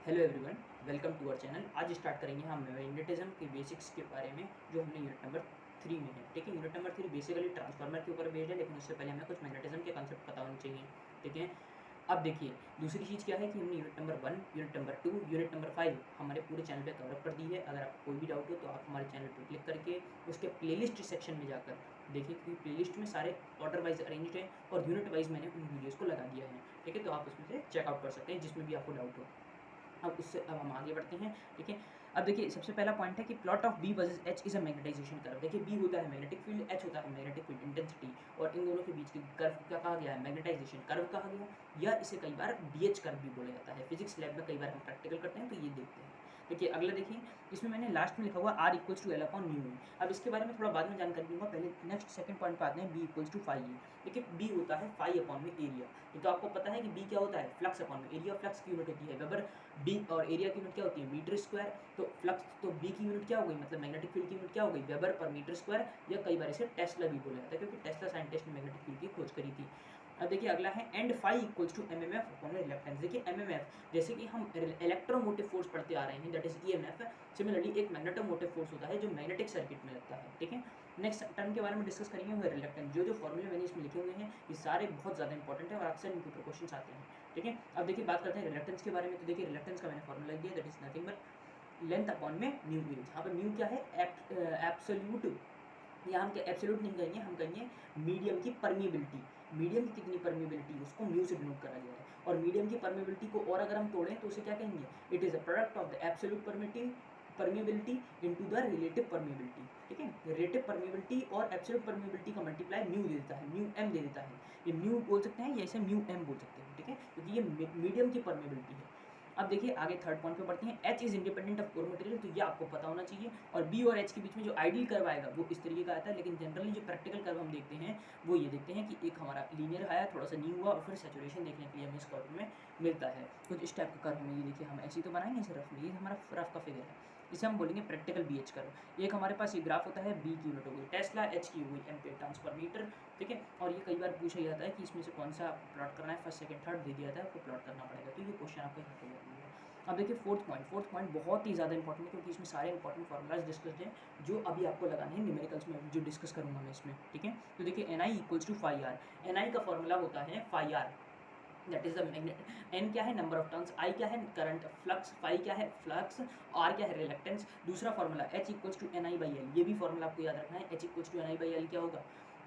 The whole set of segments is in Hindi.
Hello everyone, welcome to our channel. आज स्टार्ट करेंगे हम मैग्नेटिज्म के बेसिक्स के बारे में, जो हमने यूनिट नंबर 3 में है। ठीक है, यूनिट नंबर 3 बेसिकली ट्रांसफार्मर के ऊपर बेस्ड है, लेकिन उससे पहले हमें कुछ मैग्नेटिज्म के कॉन्सेप्ट पता होने चाहिए। ठीक है, अब देखिए दूसरी चीज़ क्या है कि हमने unit number 1, unit number 2, unit number 5 हमारे पूरे चैनल पे कवर कर दी है। अगर आपको कोई भी डाउट हो तो आप हमारे चैनल पर क्लिक करके उसके प्लेलिस्ट सेक्शन में जाकर देखिए, क्योंकि प्लेलिस्ट में सारे ऑर्डर वाइज अरेंज्ड है और यूनिट वाइज मैंने उन वीडियोज़ को लगा दिया है। ठीक है, तो आप उसमें से चेकआउट कर सकते हैं जिसमें भी आपको डाउट हो। अब हम आगे बढ़ते हैं। ठीक है, अब देखिए सबसे पहला पॉइंट है कि plot of B versus H is a magnetization curve. देखिए बी होता है मैग्नेटिक फील्ड, एच होता है मैग्नेटिक फील्ड इंटेंसिटी, और इन दोनों के बीच की कर्व क्या कहा गया है? मैग्नेटाइजेशन कर्व कहा गया, या इसे कई बार बीएच कर्व भी बोला जाता है। फिजिक्स लैब में कई बार हम प्रैक्टिकल करते हैं तो ये देखते हैं। देखिए अगला देखिए, इसमें मैंने लास्ट में लिखा हुआ R equals to L upon mu है। अब इसके बारे में थोड़ा बाद में जानकारी दूंगा, पहले नेक्स्ट सेकंड पॉइंट पे आते हैं। बी इक्वल्स टू फाई है। देखिए बी होता है फाई अपॉन में एरिया। ये तो आपको पता है कि बी क्या होता है? फ्लक्स अपॉन में एरिया। फ्लक्स की यूनिट होती है वेबर, बी और एरिया की यूनिट क्या होती है? Metre square. तो फ्लक्स तो बी की यूनिट क्या हो गई, मतलब मैग्नेटिक फील्ड की यूनिट क्या हो गई? वेबर पर मीटर स्क्वायर, या कई बार इसे टेस्ला भी बोला जाता है, क्योंकि टेस्ला साइंटिस्ट ने मैग्नेटिक फील्ड की खोज करी थी। अब देखिए अगला है and phi equals to M M F upon reluctance. देखिए एम एम एफ जैसे कि हम इलेक्ट्रोमोटिव फोर्स पढ़ते आ रहे हैं, that is E M F. Similarly एक मैग्नेटोमोटिव फोर्स होता है जो मैग्नेटिक सर्किट में लगता है। ठीक है, नेक्स्ट टर्म के बारे में डिस्कस करेंगे वो है रिलक्टेंस। जो फॉर्मूले मैंने इसमें लिखे हुए हैं ये सारे बहुत ज़्यादा इंपॉर्टेंट है और अक्सर इनके ऊपर क्वेश्चन आते हैं। ठीक है, अब देखिए बात करते हैं रिलक्टेंस के बारे में। तो देखिए रिलक्टेंस का मैंने फॉर्मूला दिया, that is nothing but length upon में म्यू है। जहाँ पर म्यू क्या है? एब्सोल्यूट, या हम क्या एब्सोल्यूट नहीं कहेंगे, हम कहेंगे मीडियम की परमिबिलिटी। मीडियम की कितनी परमिबिलिटी, उसको म्यू से डिनोट करा गया है। और मीडियम की परमिबिलिटी को और अगर हम तोड़ें तो उसे क्या कहेंगे? It is a product of the absolute permeability into the relative permeability. ठीक है, रिलेटिव परमिबिलिटी और एब्सोल्यूट परमिबिलिटी का मल्टीप्लाई म्यू दे देता है, म्यू एम दे देता है। ये म्यू बोल सकते हैं या इसे म्यू एम बोल सकते हैं। ठीक है, क्योंकि ये मीडियम की परमिबिलिटी है। अब देखिए आगे थर्ड पॉइंट पे बढ़ते हैं। H is independent of core material, तो ये आपको पता होना चाहिए। और बी और एच के बीच में जो आइडियल कर्व आएगा वो इस तरीके का आता है, लेकिन जनरली जो प्रैक्टिकल कर्व हम देखते हैं वो ये देखते हैं कि एक हमारा लीनियर आया, थोड़ा सा न्यू हुआ, और फिर सैचुरेशन देखने के लिए हमें इस कर्व में मिलता है कुछ इस टाइप का कर्व में। ये देखिए हम ऐसे ही तो बनाएंगे इसे रफ में, ये हमारा रफ का फिगर है, इसे हम बोलेंगे प्रैक्टिकल बी एच कर्व। एक हमारे पास ये ग्राफ होता है, बी की यूनिट हो गई टेस्ला, एच की हो गई एम्पीयर टर्न्स पर मीटर। ठीक है, और ये कई बार पूछा जाता है कि इसमें से कौन सा प्लॉट करना है, फर्स्ट सेकंड थर्ड दे दिया था, आपको प्लॉट करना पड़ेगा, तो ये क्वेश्चन आपका हिट हो जाती है। अब देखिए फोर्थ पॉइंट बहुत ही ज़्यादा इंपॉर्टेंट है, क्योंकि इसमें सारे इंपॉर्टेंट फार्मूलाज डिस्कस्ड हैं जो अभी आपको लगाने हैं न्यूमेरिकल्स में, जो डिस्कस करूँगा मैं इसमें। ठीक है, तो देखिए N I equals to phi R. N I का फॉर्मूला होता है phi R, that is the magnet. N क्या है? नंबर ऑफ टर्न्स, आई क्या है? करंट, फ्लक्स, फाई क्या है? फ्लक्स, आर क्या है? रिलक्टेंस। दूसरा formula H equals to N I by L, ये भी फॉर्मूला आपको याद रखना है। H equals to N I by L क्या होगा?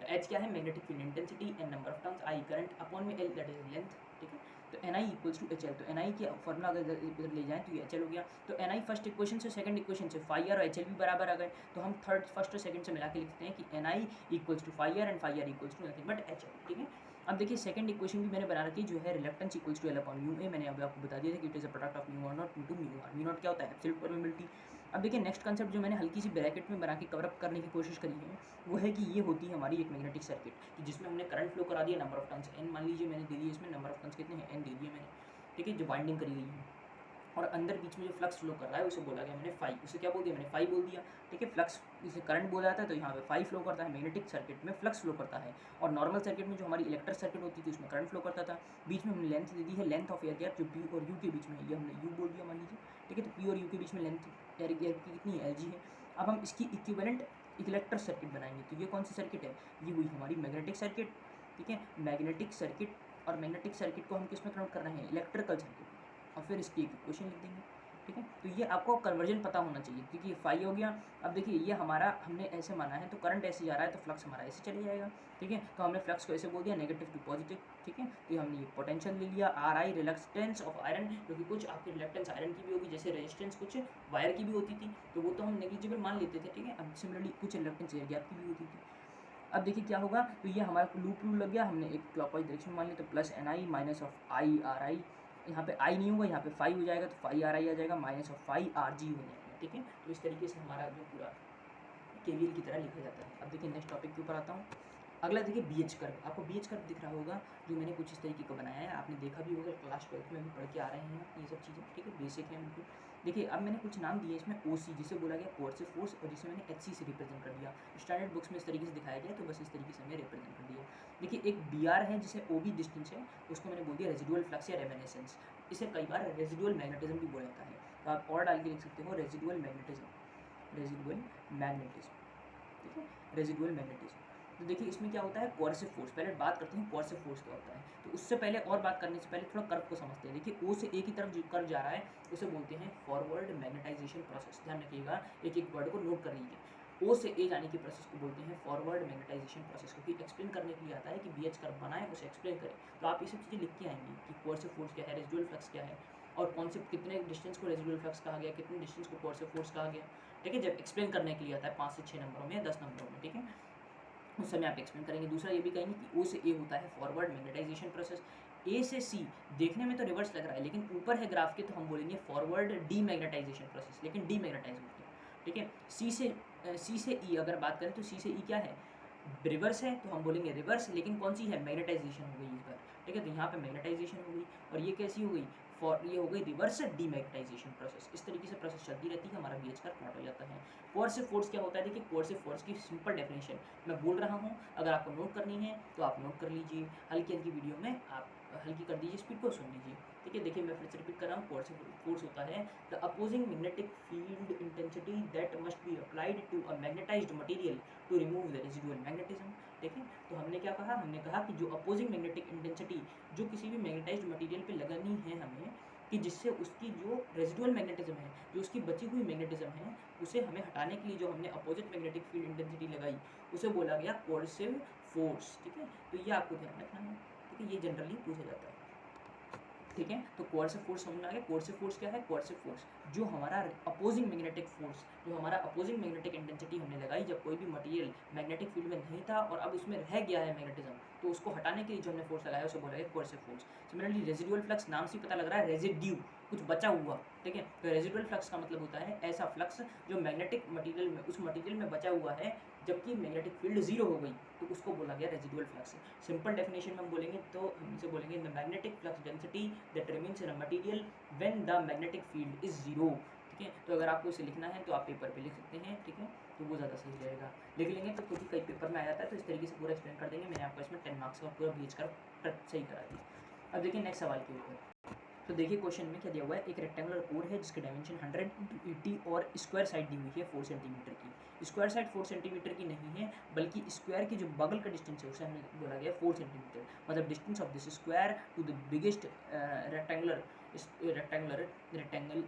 एच क्या है? Magnetic field intensity, N number of turns, I current, upon में एल दैट इज लेंथ। ठीक है, तो N I equals to H L. तो एन आई के फॉर्मूला अगर इधर ले जाएं तो ये एच एल हो गया। तो एन आई फर्स्ट इक्वेशन से सेकंड इक्वेशन से फाई आर और एच एल भी बराबर आ गए, तो हम थर्ड फर्स्ट और सेकंड से मिला के लिखते हैं कि N I equals to phi R and phi R equals to nothing but H L. ठीक है, अब देखिए सेकंड इक्वेशन भी मैंने बना रखी है, जो है reluctance equals to L upon mu A. मैंने अभी आपको बता दिया था कि it is a product of mu one naught two mu R. Mu naught क्या होता है? Absolute permeability. अब देखिए नेक्स्ट कंसेप्ट जो मैंने हल्की सी ब्रैकेट में बना के कवर अप करने की कोशिश करी है वो है कि ये होती है हमारी एक मैग्नेटिक सर्किट, कि जिसमें हमने करंट फ्लो करा दिया, नंबर ऑफ टर्न्स एन मान लीजिए मैंने दे दिया, इसमें नंबर ऑफ टर्न्स कितने हैं? एन दे दिए मैंने। ठीक है, जो बाइंडिंग करी गई है, और अंदर बीच में जो फ्लक्स फ्लो कर रहा है उसे बोला गया मैंने फाई। उसे क्या बोल दिया मैंने? फाई बोल दिया। ठीक है, फ्लक्स इसे करंट बोला जाता है, तो यहाँ पे फाई फ्लो करता है। मैग्नेटिक सर्किट में फ्लक्स फ्लो करता है, और नॉर्मल सर्किट में जो हमारी इलेक्ट्रिक सर्किट होती थी उसमें करंट फ्लो करता था। बीच में हमने लेंथ दे दी है, लेंथ ऑफ एयर गैप, जो पी और यू के बीच में है, ये हमने यू बोल दिया मान लीजिए। ठीक है, तो पी और यू के बीच में लेंथ एयर गैप की कितनी है? एल जी है। अब हम इसकी इक्विवेलेंट इलेक्ट्रिक सर्किट बनाएंगे, तो ये कौन सी सर्किट है? ये हुई हमारी मैग्नेटिक सर्किट। ठीक है, मैग्नेटिक सर्किट, और मैग्नेटिक सर्किट को हम किस में कन्वर्ट कर रहे हैं? इलेक्ट्रिकल सर्किट, और फिर इसकी एक इक्वेशन लिख देंगे। ठीक है, तो ये आपको कन्वर्जन पता होना चाहिए, क्योंकि ये फाई हो गया। अब देखिए ये हमारा हमने ऐसे माना है, तो करंट ऐसे जा रहा है तो फ्लक्स हमारा ऐसे चले जाएगा। ठीक है, तो हमने फ्लक्स को ऐसे बोल दिया नेगेटिव टू पॉजिटिव। ठीक है, तो हमने ये पोटेंशियल ले लिया। Are I reluctance of iron, क्योंकि कुछ आपकी रिलक्टेंस आयरन की भी होगी, जैसे रेजिस्टेंस कुछ वायर की भी होती थी, तो वो तो हम नेग्लिजिबल मान लेते थे। ठीक है, अब सिमिलरली कुछ रिलक्टेंस एयर गैप की भी होती थी। अब देखिए क्या होगा, तो ये हमारा लूप रूल लग गया, हमने एक क्लॉकवाइज डायरेक्शन मान ली, तो plus N I minus of I R I, यहाँ पे आई नहीं होगा, यहाँ पे फाई हो जाएगा, तो फाई आर आई आ जाएगा, minus of phi R G हो जाएगा। ठीक है, तो इस तरीके से हमारा जो पूरा केवीएल की तरह लिखा जाता है। अब देखिए नेक्स्ट टॉपिक के ऊपर आता हूँ। अगला देखिए बी एच कर्व। आपको बी एच कर्व दिख रहा होगा, जो मैंने कुछ इस तरीके का बनाया है, आपने देखा भी होगा, क्लास 12 में भी पढ़ के आ रहे हैं ये सब चीज़ें। ठीक है, बेसिक है बिल्कुल। देखिए अब मैंने कुछ नाम दिए इसमें, ओ सी जिसे बोला गया कोर्सिव फोर्स, और जिसे मैंने एच सी से रिप्रेजेंट कर दिया। स्टैंडर्ड बुक्स में इस तरीके से दिखाया गया, तो बस इस तरीके से हमने रिप्रेजेंट कर दिया। देखिए एक बी आर है जिसे ओ बी डिस्टेंस है, उसको मैंने बोल दिया रेजिडुअल फ्लक्स या रेमिनेसेंस। इसे कई बार रेजिडुअल मैग्नेटिज्म भी बोला जाता है। तो आप और डाल के लिख सकते हो रेजिडुअल मैग्नेटिज्म, रेजिडुअल मैग्नेटिज्म, ठीक है, रेजिडुअल मैग्नेटिज्म। तो देखिए इसमें क्या होता है, कोर्सिव फोर्स। पहले बात करते हैं कोर्सिव फोर्स क्या होता है। तो उससे पहले और बात करने से पहले थोड़ा कर्व को समझते हैं। देखिए ओ से ए की तरफ जो कर्व जा रहा है उसे बोलते हैं फॉरवर्ड मैग्नेटाइजेशन प्रोसेस। ध्यान रखिएगा, एक एक वर्ड को नोट कर लीजिए। ओ से ए जाने की प्रोसेस को बोलते हैं फॉरवर्ड मैग्नेटाइजेशन प्रोसेस, क्योंकि एक्सप्लेन करने के लिए आता है कि बी एच कर्व बनाए उसे एक्सप्लेन करें। तो आप ये सब चीज़ें लिख के आएंगे कि कोर्सिव फोर्स क्या है, रेजिडुअल फ्लक्स क्या है, और कौन से कितने डिस्टेंस को रेजिडुअल फ्लक्स कहा गया, कितने डिस्टेंस को कोर्सिव फोर्स कहा गया, ठीक है, जब एक्सप्लेन करने के लिए आता है 5 से 6 नंबरों में या 10 नंबरों में, ठीक है, उस समय आप एक्सप्लेन करेंगे। दूसरा ये भी कहेंगे कि ओ से ए होता है फॉरवर्ड मैग्नेटाइजेशन प्रोसेस। ए से सी देखने में तो रिवर्स लग रहा है, लेकिन ऊपर है ग्राफ के, तो हम बोलेंगे फॉरवर्ड डीमैग्नेटाइजेशन प्रोसेस, लेकिन डीमैग्नेटाइज होते हैं, ठीक है। सी से ई अगर बात करें तो सी से ई क्या है, रिवर्स है, तो हम बोलेंगे रिवर्स, लेकिन कौन सी है, मैग्नेटाइजेशन हो गई इस बार, ठीक है। तो यहाँ पे मैग्नेटाइजेशन हो गई, और ये कैसी हो गई, ये हो गई रिवर्स डीमैग्नेटाइजेशन प्रोसेस। इस तरीके से प्रोसेस चलती रहती है, हमारा बीएच का प्लॉट हो जाता है। कोर्सिव फोर्स क्या होता है, देखिए कोर्सिव फोर्स की सिंपल डेफिनेशन मैं बोल रहा हूँ, अगर आपको नोट करनी है तो आप नोट कर लीजिए, हल्की हल्की वीडियो में आप हल्की कर दीजिए, स्पीड को सुन लीजिए, ठीक है। देखिए मैं फिर से रिपीट कर रहा हूँ, कोर्सिव फोर्स होता है the opposing magnetic field intensity that must be applied to a magnetized material to remove the residual magnetism, ठीक है। तो हमने क्या कहा, हमने कहा कि जो अपोजिंग मैग्नेटिक इंटेंसिटी जो किसी भी मैग्नेटाइज्ड मटेरियल पे लगानी है हमें, कि जिससे उसकी जो रेजिडुअल मैग्नेटिज्म है, जो उसकी बची हुई मैग्नेटिज्म है, उसे हमें हटाने के लिए जो हमने अपोजिट मैग्नेटिक फील्ड इंटेंसिटी लगाई, उसे बोला गया कोर्सिव फोर्स, ठीक है। तो ये आपको ध्यान रखना है, ठीक है, ये जनरली पूछा जाता है, ठीक है। तो कोर्सिव फोर्स समझ में आ गया। कोर्सिव फोर्स क्या है, कोर्सिव फोर्स जो हमारा अपोजिंग मैग्नेटिक फोर्स, जो हमारा अपोजिंग मैग्नेटिक इंटेंसिटी हमने लगाई जब कोई भी मटेरियल मैग्नेटिक फील्ड में नहीं था और अब उसमें रह गया है मैग्नेटिज्म, तो उसको हटाने के लिए जो हमने फोर्स लगाया उसे बोला गया coercive force. Similarly residual flux, नाम से पता लग रहा है रेजिड्यू, कुछ बचा हुआ, ठीक है। तो रेजिडुअल फ्लक्स का मतलब होता है ऐसा फ्लक्स जो मैग्नेटिक मटेरियल में, उस मटेरियल में बचा हुआ है जबकि मैग्नेटिक फील्ड जीरो हो गई, तो उसको बोला गया रेजिडुअल फ्लक्स। सिंपल डेफिनेशन में हम बोलेंगे तो हम इसे बोलेंगे the magnetic flux density that remains in a material when the magnetic field is zero, ठीक है। तो अगर आपको इसे लिखना है तो आप पेपर पे लिख सकते हैं, ठीक है, तो वो ज़्यादा सही रहेगा। लिख लेंगे तो क्योंकि कई पेपर में आ जाता है, तो इस तरीके से पूरा एक्सप्लेन कर देंगे। मैंने आपको इसमें 10 मार्क्स का पूरा बीच कर सही करा दिया। अब देखिए नेक्स्ट सवाल के ऊपर। तो देखिए क्वेश्चन में क्या दिया हुआ है, एक रेक्टेंगुलर कोर है जिसकी डायमेंशन 100 × 80 और स्क्वायर साइड दी हुई है 4 सेंटीमीटर की। स्क्वायर साइड 4 सेंटीमीटर की नहीं है, बल्कि स्क्वायर की जो बगल का डिस्टेंस है उसे हमें बोला गया 4 सेंटीमीटर, मतलब distance of this square to the biggest rectangle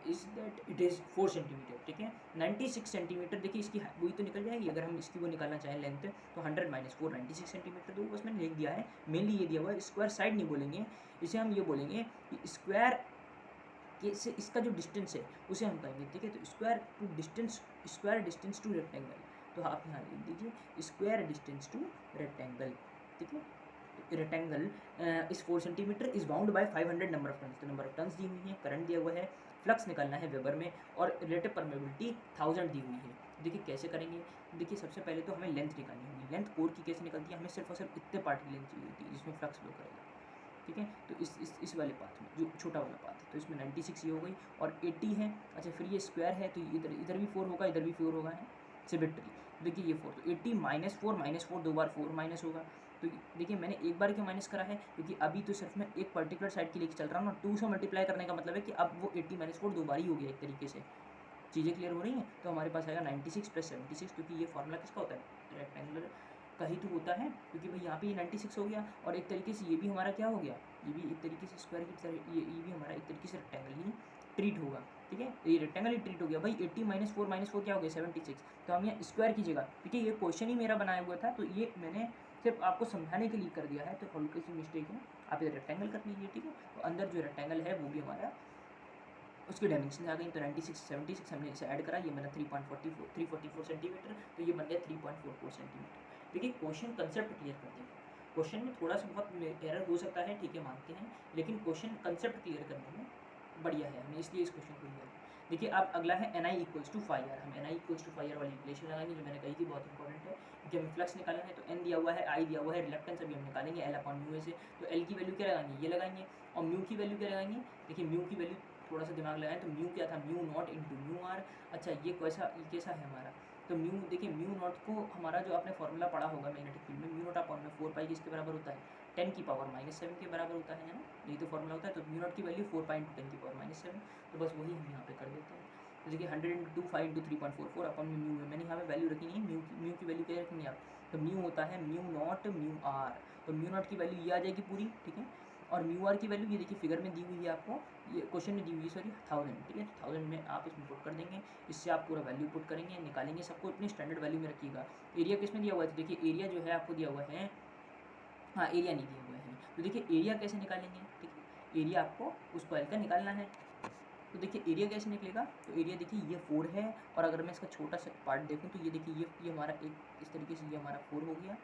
is that it is 4 centimetre, ठीक है। 96 सेंटीमीटर, देखिए इसकी वही तो निकल जाएगी, अगर हम इसकी वो निकालना चाहें लेंथ, तो 100 - 4 96 सेंटीमीटर, तो बस मैंने लिख दिया है। मेनली ये दिया हुआ है, स्क्वायर साइड नहीं बोलेंगे, इसे हम ये बोलेंगे कि स्क्वायर के से इसका जो डिस्टेंस है उसे हम कहेंगे, ठीक है। तो स्क्वायर डिस्टेंस टू रेक्टेंगल, तो आप यहाँ लिख दीजिए स्क्वायर डिस्टेंस टू रेक्टेंगल, ठीक है। रेक्टेंगल इस 4 centimetre is bound by 500 number of turns, तो नंबर ऑफ टन्स दी हुई है, करंट दिया हुआ है, फ्लक्स निकालना है वेबर में, और रिलेटिव परमेबिलिटी 1000 दी हुई है। देखिए कैसे करेंगे, देखिए सबसे पहले तो हमें लेंथ निकालनी होगी। लेंथ कोर की कैसे निकलती है, हमें सिर्फ और सिर्फ इतने पार्ट की लेंथ चाहिए होती है जिसमें फ्लक्स फ्लो करेगा, ठीक है। तो इस वाले पाथ में जो छोटा वाला पाथ है, तो इसमें 96 ये हो गई और 80 है। अच्छा फिर ये स्क्वायर है, तो इधर भी 4 होगा, इधर भी 4 होगा, है सिमेट्री। देखिए ये 4, तो 80 - 4 दो बार 4 माइनस होगा। तो देखिए मैंने एक बार क्यों माइनस करा है, क्योंकि अभी तो सिर्फ मैं एक पर्टिकुलर साइड के लिए चल रहा हूँ ना। 2 से मल्टीप्लाई करने का मतलब है कि अब वो 80 - 4 दो बार ही हो गया एक तरीके से। चीज़ें क्लियर हो रही हैं, तो हमारे पास आएगा 96 + 76, क्योंकि ये फॉर्मूला किसका होता है, रेक्टेंगुलर का ही तो होता है, क्योंकि भाई यहाँ पे ये 96 हो गया, और एक तरीके से ये भी हमारा क्या हो गया, ये भी एक तरीके से स्क्वायर की तरह, ये भी हमारा एक तरीके से रेक्टेंगल ही ट्रीट होगा, ठीक है। ये रेक्टेंगल ही ट्रीट हो गया भाई। 80 - 4 क्या हो गया, 76। तो हम यहाँ स्क्वायर कीजिएगा, ठीक है। ये क्वेश्चन ही मेरा बनाया हुआ था, तो ये मैंने सिर्फ आपको समझाने के लिए कर दिया है, तो हल्की सी मिस्टेक है, आप इधर रेक्टेंगल कर लीजिए, ठीक है। तो अंदर जो रेक्टेंगल है वो भी हमारा, उसकी डायमेंशन आ गई, तो 96 76 हमने इसे ऐड करा, ये बना 344 सेंटीमीटर, तो ये बन गया 3.44 सेंटीमीटर। देखिए क्वेश्चन कंसेप्ट क्लियर करते हैं। क्वेश्चन में थोड़ा सा बहुत एरर हो सकता है, ठीक है, मानते हैं, लेकिन क्वेश्चन कंसेप्ट क्लियर करने में बढ़िया है, हमने इसलिए इस क्वेश्चन को लिया है। देखिए अब अगला है Ni = φr, हम Ni = φr वाली इक्वेशन लगाएंगे, जो मैंने कही थी बहुत इंपॉर्टेंट है, क्योंकि हमें फ्लक्स निकालना है। तो n दिया हुआ है, I दिया हुआ है, रिलक्टेंस अभी हम निकालेंगे L/μA से। तो L की वैल्यू क्या लगाएंगे, ये लगाएंगे, और म्यू की वैल्यू क्या लगाएंगे। देखिए म्यू की वैल्यू थोड़ा सा दिमाग लगाएं, तो म्यू क्या था, μ0 × μr। अच्छा ये कैसा है हमारा, तो म्यू, देखिए μ0 को हमारा जो आपने फॉर्मूला पढ़ा होगा मैग्नेटिक फील्ड में, μ0/4π किसके बराबर होता है, 10⁻⁷ के बराबर होता है ना, यही तो फॉर्मूला होता है। तो म्यू नॉट की वैल्यू 4 पाई इंटू 10⁻⁷, तो बस वही हम यहाँ पे कर देते हैं। तो देखिए 100 इंटू 5 इंटू 3.44 अपन में म्यू है, मैंने यहाँ पे वैल्यू रखी नहीं है, म्यू की वैल्यू क्या रखेंगे आप, तो म्यू होता है म्यू नॉट म्यू आर, तो म्यू नॉट की वैल्यू ये आ जाएगी पूरी, ठीक है। और म्यू आर की वैल्यू ये देखिए फिगर में दी हुई है आपको, ये क्वेश्चन में दी हुई है, सॉरी 1000, ठीक है। 1000 में आप इसमें पुट कर देंगे, इससे आप पूरा वैल्यू पुट करेंगे, निकालेंगे, सबको अपनी स्टैंडर्ड वैल्यू में रखिएगा। एरिया किस में दिया हुआ है, तो देखिए एरिया जो है आपको दिया हुआ है, हाँ एरिया नहीं दिया हुआ है, तो देखिए एरिया कैसे निकालेंगे, ठीक है। एरिया आपको उस कॉइल का निकालना है, तो देखिए एरिया कैसे निकलेगा, तो एरिया देखिए ये 4 है, और अगर मैं इसका छोटा सा पार्ट देखूँ तो ये देखिए ये हमारा एक इस तरीके से ये हमारा 4 हो गया,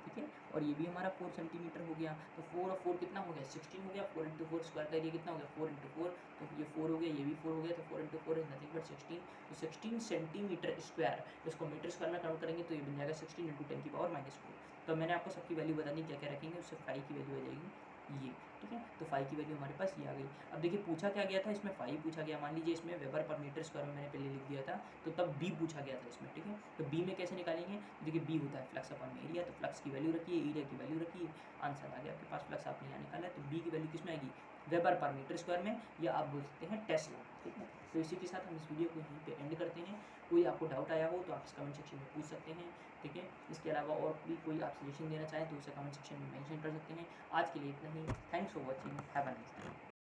ठीक है, और ये भी हमारा 4 सेंटीमीटर हो गया। तो 4 और 4 कितना हो गया, 16 हो गया। 4 इंटू 4 स्क्वायर का एरिया कितना हो गया, 4 इंटू 4, तो ये 4 हो गया, ये भी 4 हो गया, तो 4 इंटू 4 इज नथिंग बट 16, तो 16 सेंटीमीटर स्क्वायर। इसको मीटर स्क्वायर में काउंट करेंगे तो ये बन जाएगा 16 इंटू 10⁻⁴। तो मैंने आपको सबकी वैल्यू बता दी क्या क्या रखेंगे, उससे फाई की वैल्यू आ जाएगी ये, ठीक है। तो फाई की वैल्यू हमारे पास ये आ गई। अब देखिए पूछा क्या गया था, इसमें फाई पूछा गया, मान लीजिए इसमें वेबर पर मीटर स्क्वायर में मैंने पहले लिख दिया था, तो तब बी पूछा गया था इसमें, ठीक है। तो बी में कैसे निकालेंगे, देखिए बी होता है फ्लक्स अपॉन एरिया, तो फ्लक्स की वैल्यू रखिए, एरिया की वैल्यू रखिए, आंसर आ गया आपके पास। फ्लक्स आपने यहाँ निकाला है, तो बी की वैल्यू किस में आएगी, वेबर पर मीटर स्क्वायर में, या आप बोल सकते हैं टेस्ला, ठीक है। तो इसी के साथ हम इस वीडियो को यहीं पे एंड करते हैं। कोई आपको डाउट आया हो तो आप इस कमेंट सेक्शन में पूछ सकते हैं, ठीक है। इसके अलावा और भी कोई आप सजेशन देना चाहें तो उसे कमेंट सेक्शन में मेंशन कर सकते हैं। आज के लिए इतना ही, thanks for watching, have a nice day.